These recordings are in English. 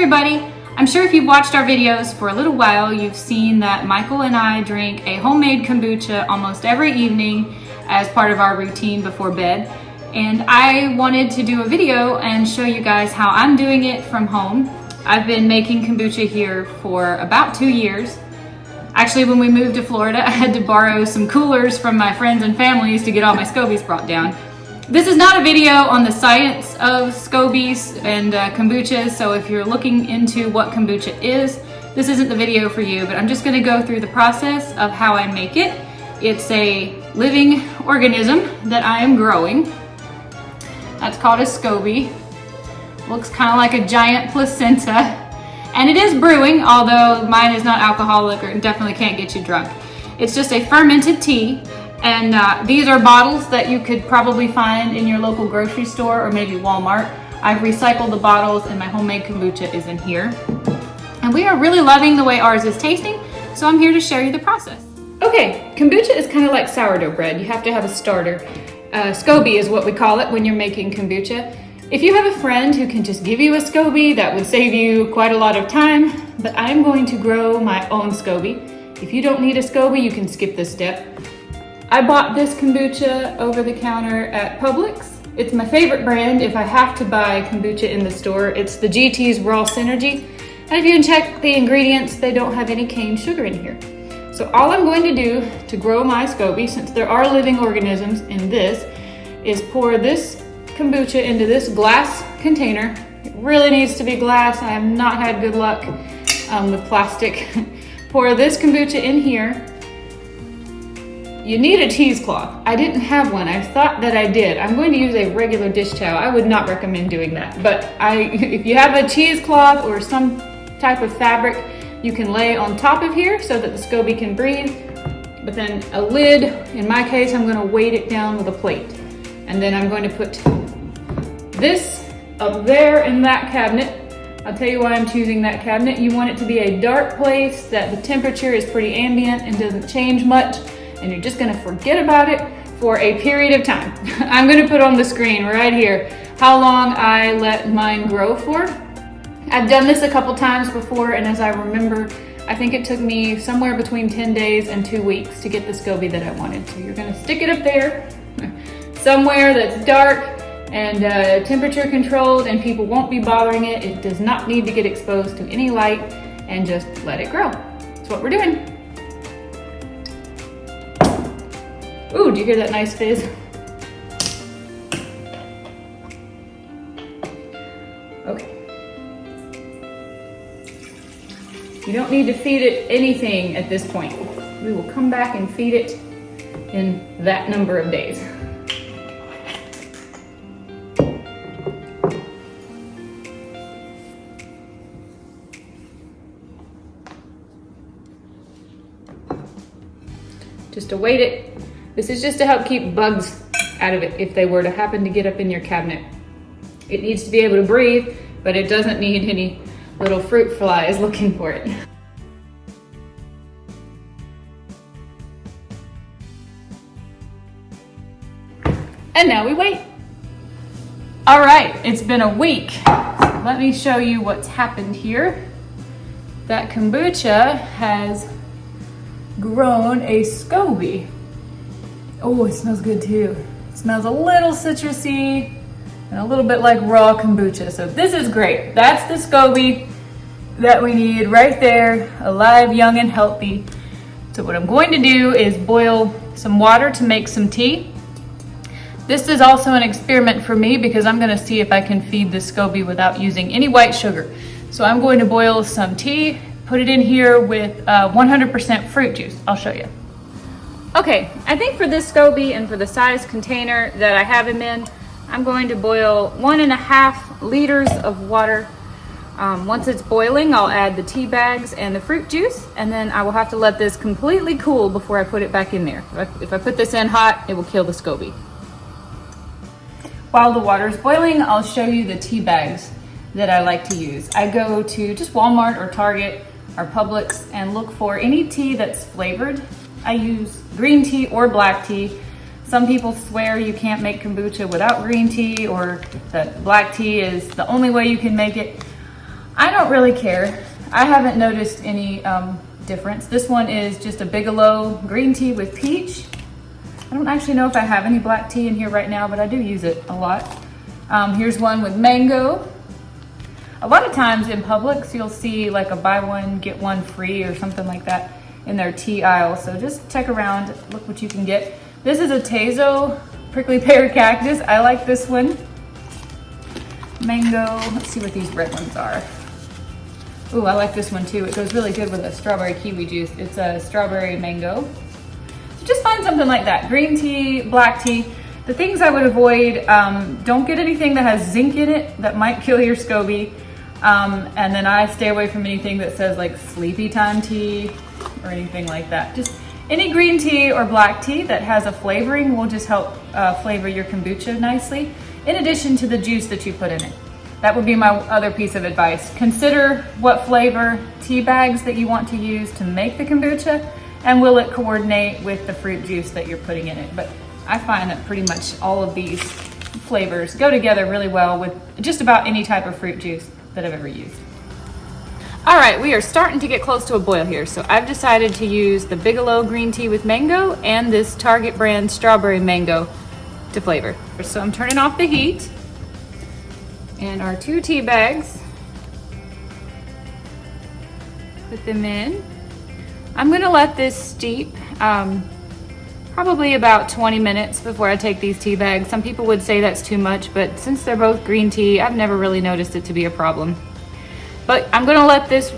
everybody! I'm sure if you've watched our videos for a little while, you've seen that Michael and I drink a homemade kombucha almost every evening as part of our routine before bed. And I wanted to do a video and show you guys how I'm doing it from home. I've been making kombucha here for about 2 years. Actually, when we moved to Florida, I had to borrow some coolers from my friends and families to get all my SCOBYs brought down. This is not a video on the science of SCOBYs and kombuchas, so if you're looking into what kombucha is, this isn't the video for you, but I'm just going to go through the process of how I make it. It's a living organism that I am growing. That's called a SCOBY. Looks kind of like a giant placenta. And it is brewing, although mine is not alcoholic or definitely can't get you drunk. It's just a fermented tea. And these are bottles that you could probably find in your local grocery store or maybe Walmart. I've recycled the bottles and my homemade kombucha is in here. And we are really loving the way ours is tasting, so I'm here to show you the process. Okay, kombucha is kind of like sourdough bread. You have to have a starter. SCOBY is what we call it when you're making kombucha. If you have a friend who can just give you a SCOBY, that would save you quite a lot of time, but I'm going to grow my own SCOBY. If you don't need a SCOBY, you can skip this step. I bought this kombucha over the counter at Publix. It's my favorite brand if I have to buy kombucha in the store. It's the GT's Raw Synergy. And if you can check the ingredients, they don't have any cane sugar in here. So all I'm going to do to grow my SCOBY, since there are living organisms in this, is pour this kombucha into this glass container. It really needs to be glass. I have not had good luck with plastic. Pour this kombucha in here. You need a cheesecloth. I didn't have one. I thought that I did. I'm going to use a regular dish towel. I would not recommend doing that. But if you have a cheesecloth or some type of fabric, you can lay on top of here so that the SCOBY can breathe. But then a lid, in my case, I'm going to weight it down with a plate. And then I'm going to put this up there in that cabinet. I'll tell you why I'm choosing that cabinet. You want it to be a dark place that the temperature is pretty ambient and doesn't change much. And you're just gonna forget about it for a period of time. I'm gonna put on the screen right here how long I let mine grow for. I've done this a couple times before, and as I remember, I think it took me somewhere between 10 days and 2 weeks to get the SCOBY that I wanted. So you're gonna stick it up there, somewhere that's dark and temperature controlled, and people won't be bothering it. It does not need to get exposed to any light, and just let it grow. That's what we're doing. Ooh, do you hear that nice fizz? Okay. You don't need to feed it anything at this point. We will come back and feed it in that number of days. Just to weight it. This is just to help keep bugs out of it if they were to happen to get up in your cabinet. It needs to be able to breathe, but it doesn't need any little fruit flies looking for it. And now we wait. All right, it's been a week. So let me show you what's happened here. That kombucha has grown a SCOBY. Oh, it smells good too. It smells a little citrusy and a little bit like raw kombucha. So this is great. That's the SCOBY that we need right there, alive, young, and healthy. So what I'm going to do is boil some water to make some tea. This is also an experiment for me because I'm gonna see if I can feed the SCOBY without using any white sugar. So I'm going to boil some tea, put it in here with 100% fruit juice. I'll show you. Okay, I think for this SCOBY and for the size container that I have him in, I'm going to boil 1.5 liters of water. Once it's boiling, I'll add the tea bags and the fruit juice, and then I will have to let this completely cool before I put it back in there. If I put this in hot, it will kill the SCOBY. While the water is boiling, I'll show you the tea bags that I like to use. I go to just Walmart or Target or Publix and look for any tea that's flavored. I use green tea or black tea. Some people swear you can't make kombucha without green tea, or that black tea is the only way you can make it. I don't really care. I haven't noticed any difference. This one is just a Bigelow green tea with peach. I don't actually know if I have any black tea in here right now, but I do use it a lot. Here's one with mango. A lot of times in Publix, you'll see like a buy one, get one free or something like that in their tea aisle. So just check around, look what you can get. This is a Tezo prickly pear cactus. I like this one. Mango, let's see what these red ones are. Ooh, I like this one too. It goes really good with a strawberry kiwi juice. It's a strawberry mango. So just find something like that. Green tea, black tea. The things I would avoid, don't get anything that has zinc in it that might kill your SCOBY. And then I stay away from anything that says like sleepy time tea or anything like that. Just any green tea or black tea that has a flavoring will just help flavor your kombucha nicely, in addition to the juice that you put in it. That would be my other piece of advice. Consider what flavor tea bags that you want to use to make the kombucha, and will it coordinate with the fruit juice that you're putting in it. But I find that pretty much all of these flavors go together really well with just about any type of fruit juice that I've ever used. All right, we are starting to get close to a boil here, so I've decided to use the Bigelow green tea with mango and this Target brand strawberry mango to flavor. So I'm turning off the heat, and our 2 tea bags, put them in. I'm gonna let this steep probably about 20 minutes before I take these tea bags. Some people would say that's too much, but since they're both green tea, I've never really noticed it to be a problem. But I'm gonna let this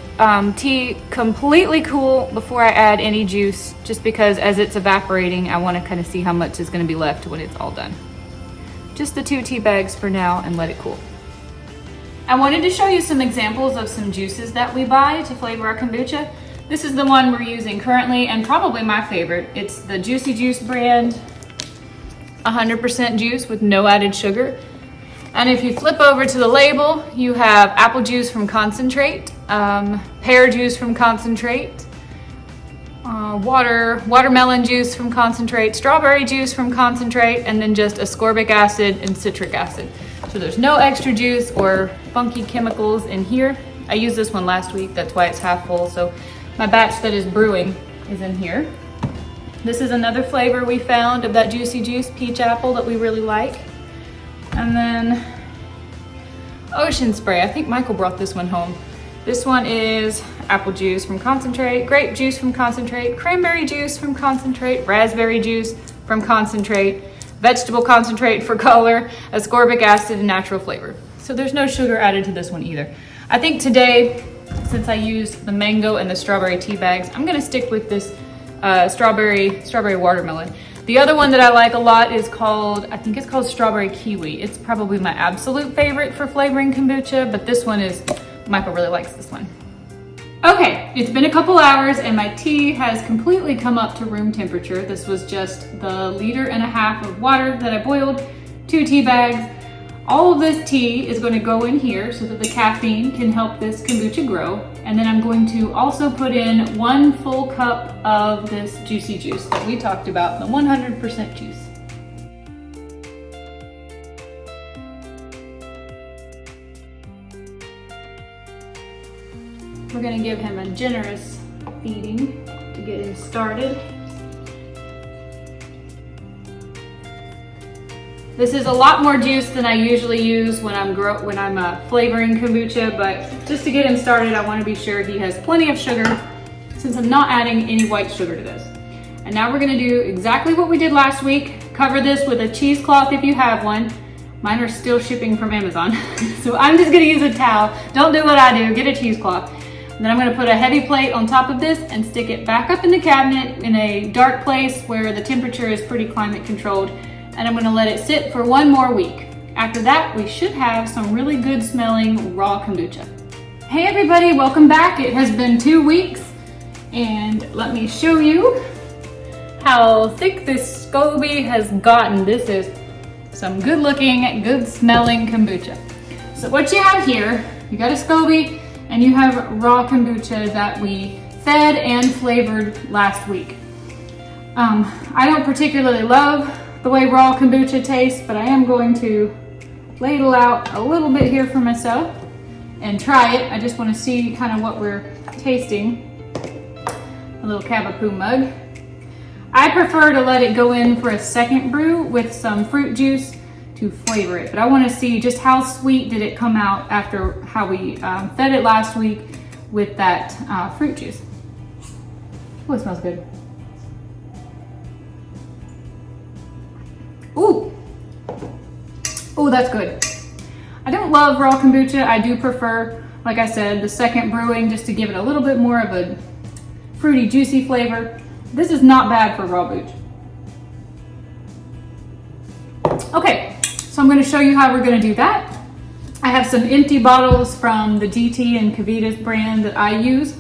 tea completely cool before I add any juice, just because as it's evaporating, I wanna kind of see how much is gonna be left when it's all done. Just the 2 tea bags for now and let it cool. I wanted to show you some examples of some juices that we buy to flavor our kombucha. This is the one we're using currently and probably my favorite. It's the Juicy Juice brand, 100% juice with no added sugar. And if you flip over to the label, you have apple juice from concentrate, pear juice from concentrate, watermelon juice from concentrate, strawberry juice from concentrate, and then just ascorbic acid and citric acid. So there's no extra juice or funky chemicals in here. I used this one last week, that's why it's half full. So my batch that is brewing is in here. This is another flavor we found of that Juicy Juice peach apple that we really like. And then Ocean Spray. I think Michael brought this one home. This one is apple juice from concentrate, grape juice from concentrate, cranberry juice from concentrate, raspberry juice from concentrate, vegetable concentrate for color, ascorbic acid, and natural flavor. So there's no sugar added to this one either. I think today, since I used the mango and the strawberry tea bags, I'm gonna stick with this strawberry watermelon. The other one that I like a lot is called, I think it's called strawberry kiwi. It's probably my absolute favorite for flavoring kombucha, but this one is, Michael really likes this one. Okay, it's been a couple hours and my tea has completely come up to room temperature. This was just the 1.5 liters of water that I boiled, 2 tea bags. All of this tea is going to go in here so that the caffeine can help this kombucha grow. And then I'm going to also put in 1 full cup of this Juicy Juice that we talked about, the 100% juice. We're going to give him a generous feeding to get him started. This is a lot more juice than I usually use when I'm flavoring kombucha, but just to get him started, I want to be sure he has plenty of sugar since I'm not adding any white sugar to this. And now we're going to do exactly what we did last week. Cover this with a cheesecloth if you have one. Mine are still shipping from Amazon. So I'm just going to use a towel. Don't do what I do, get a cheesecloth. And then I'm going to put a heavy plate on top of this and stick it back up in the cabinet in a dark place where the temperature is pretty climate controlled. And I'm going to let it sit for 1 more week. After that, we should have some really good smelling raw kombucha. Hey everybody, welcome back. It has been 2 weeks, and let me show you how thick this SCOBY has gotten. This is some good looking, good smelling kombucha. So what you have here, you got a SCOBY and you have raw kombucha that we fed and flavored last week. I don't particularly love the way raw kombucha tastes, but I am going to ladle out a little bit here for myself and try it. I just want to see kind of what we're tasting. A little Cavapoo mug. I prefer to let it go in for a second brew with some fruit juice to flavor it, but I want to see just how sweet did it come out after how we fed it last week with that fruit juice. Oh, it smells good. Ooh. Oh, that's good. I don't love raw kombucha. I do prefer, like I said, the second brewing just to give it a little bit more of a fruity, juicy flavor. This is not bad for raw booch. Okay, so I'm going to show you how we're going to do that. I have some empty bottles from the GT and Kavita's brand that I use.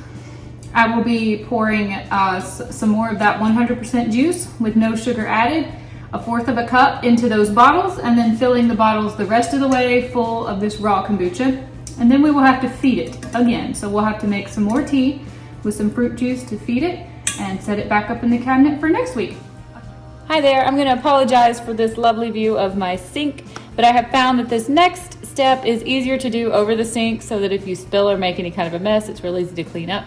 I will be pouring some more of that 100% juice with no sugar added, 1/4 cup into those bottles, and then filling the bottles the rest of the way full of this raw kombucha. And then we will have to feed it again. So we'll have to make some more tea with some fruit juice to feed it and set it back up in the cabinet for next week. Hi there, I'm going to apologize for this lovely view of my sink, but I have found that this next step is easier to do over the sink so that if you spill or make any kind of a mess, it's really easy to clean up.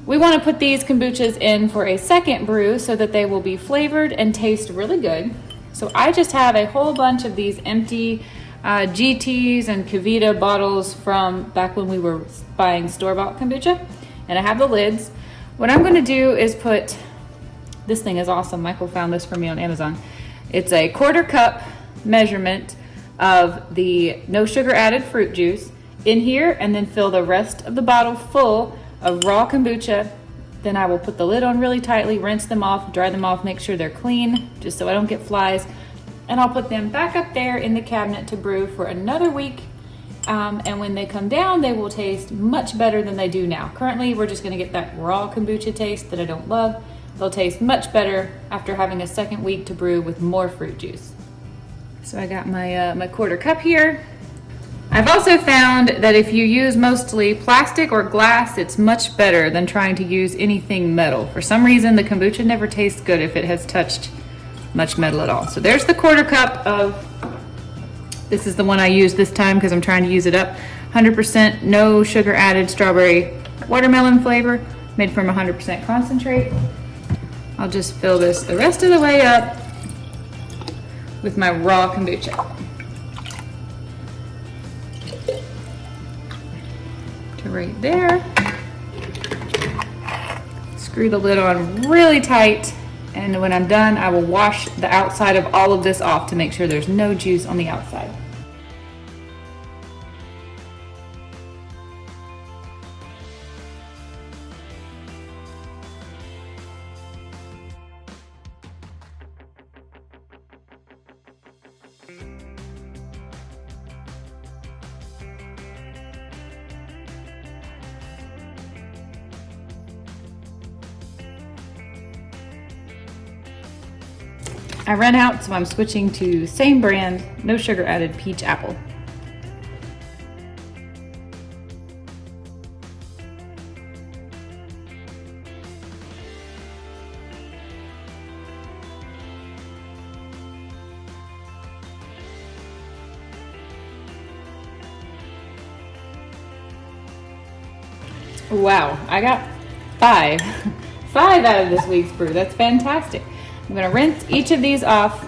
We want to put these kombuchas in for a second brew so that they will be flavored and taste really good. So I just have a whole bunch of these empty GTs and Kavita bottles from back when we were buying store-bought kombucha, and I have the lids. What I'm going to do is put, this thing is awesome, Michael found this for me on Amazon. It's a 1/4 cup measurement of the no sugar added fruit juice in here, and then fill the rest of the bottle full of raw kombucha. Then I will put the lid on really tightly, rinse them off, dry them off, make sure they're clean, just so I don't get flies. And I'll put them back up there in the cabinet to brew for another week. And when they come down, they will taste much better than they do now. Currently, we're just gonna get that raw kombucha taste that I don't love. They'll taste much better after having a second week to brew with more fruit juice. So I got my, my 1/4 cup here. I've also found that if you use mostly plastic or glass, it's much better than trying to use anything metal. For some reason, the kombucha never tastes good if it has touched much metal at all. So there's the 1/4 cup of, this is the one I used this time because I'm trying to use it up. 100% no sugar added strawberry watermelon flavor, made from 100% concentrate. I'll just fill this the rest of the way up with my raw kombucha. To right there. Screw the lid on really tight, and when I'm done, I will wash the outside of all of this off to make sure there's no juice on the outside. I ran out, so I'm switching to same brand, no sugar added peach apple. Wow, I got 5 out of this week's brew. That's fantastic. I'm going to rinse each of these off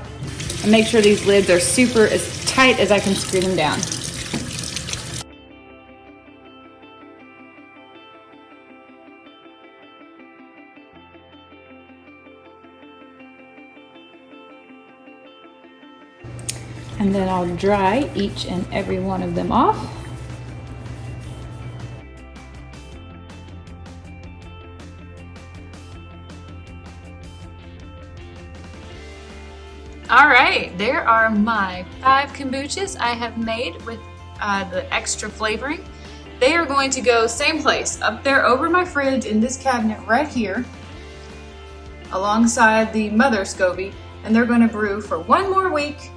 and make sure these lids are super as tight as I can screw them down. And then I'll dry each and every one of them off. All right, there are my 5 kombuchas I have made with the extra flavoring. They are going to go same place, up there over my fridge in this cabinet right here, alongside the mother SCOBY, and they're going to brew for 1 more week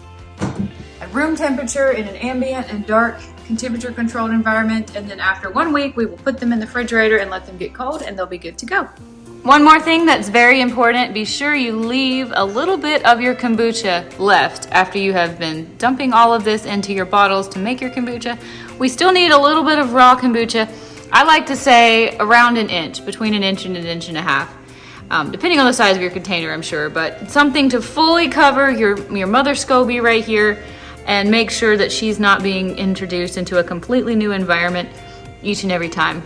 at room temperature in an ambient and dark temperature controlled environment, and then after 1 week we will put them in the refrigerator and let them get cold and they'll be good to go. One more thing that's very important, be sure you leave a little bit of your kombucha left after you have been dumping all of this into your bottles to make your kombucha. We still need a little bit of raw kombucha. I like to say around an inch, between an inch and an inch and a half, depending on the size of your container, I'm sure, but something to fully cover your mother SCOBY right here and make sure that she's not being introduced into a completely new environment each and every time.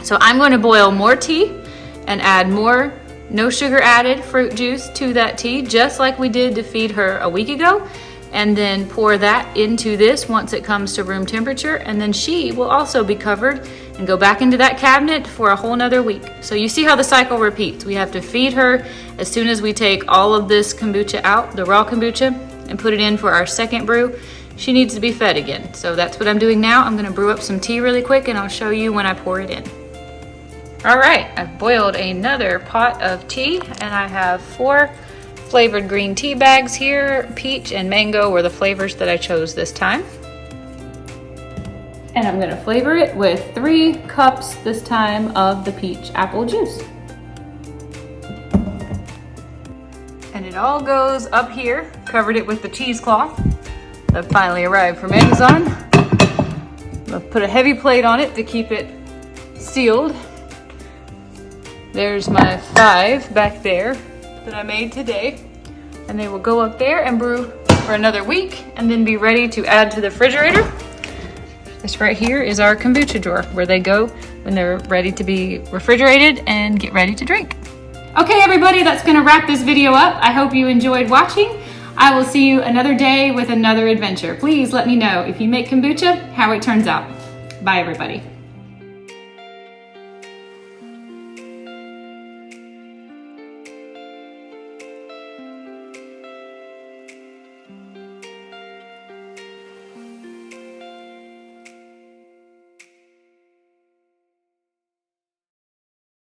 So I'm going to boil more tea and add more no sugar added fruit juice to that tea, just like we did to feed her a week ago, and then pour that into this once it comes to room temperature, and then she will also be covered and go back into that cabinet for a whole nother week. So you see how the cycle repeats. We have to feed her as soon as we take all of this kombucha out, the raw kombucha, and put it in for our second brew. She needs to be fed again. So that's what I'm doing now. I'm gonna brew up some tea really quick and I'll show you when I pour it in. All right, I've boiled another pot of tea and I have 4 flavored green tea bags here. Peach and mango were the flavors that I chose this time. And I'm gonna flavor it with 3 cups this time of the peach apple juice. And it all goes up here. Covered it with the cheesecloth that finally arrived from Amazon. I'll put a heavy plate on it to keep it sealed. There's my 5 back there that I made today. And they will go up there and brew for another week and then be ready to add to the refrigerator. This right here is our kombucha drawer where they go when they're ready to be refrigerated and get ready to drink. Okay, everybody, that's gonna wrap this video up. I hope you enjoyed watching. I will see you another day with another adventure. Please let me know if you make kombucha, how it turns out. Bye, everybody.